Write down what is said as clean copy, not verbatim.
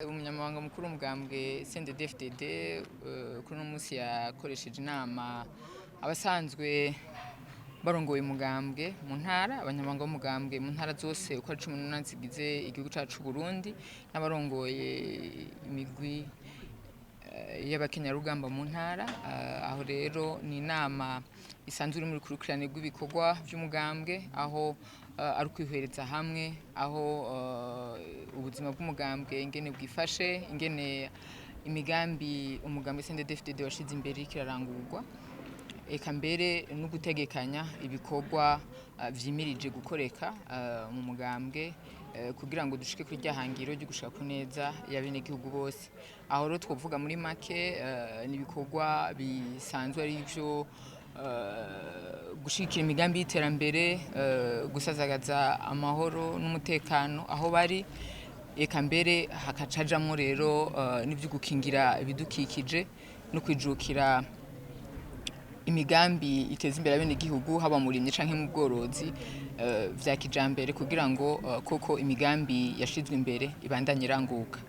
Umunyamabanga mukuru w'umugambwe CNDD-FDD kuri uno munsi yakoresheje inama abasanzwe barongoye umugambwe mu ntara, abanyamabanga b'umugambwe mu ntara zose uko ari 18 zigize igihugu cacu Burundi n'abarongoye imigwi y'abakenyarugamba mu ntara. Aho rero ni inama isanzwe iri muri rukurikirane rw'ibikorwa vy'umugambwe, aho ari ukwihwereza hamwe aho ubuzima bw'umugambwe ingene bwifashe, ingene imigambi umugambwe CNDD-FDD washize imbere kirarangurwa, eka mbere no gutegekanya ibikorwa vyimirije gukoreka mu mugambwe kugira ngo dushike kuri ryahangiro ryo gushaka ku neza y'abenegihugu bose. Aho rero twovuga muri make n'ibikorwa bisanzwe ari ivyo gushikira imigambi y'iterambere, gusazagaza amahoro n'umutekano aho bari, eka mbere hakacajamwo rero n'ivyo gukingira ibidukikije no kwijukira imigambi iteza imbere abenegihugu haba mu burimyi canke mu bworozi vya kijambere kugira ngo koko imigambi yashizwe imbere ibandanye iranguka.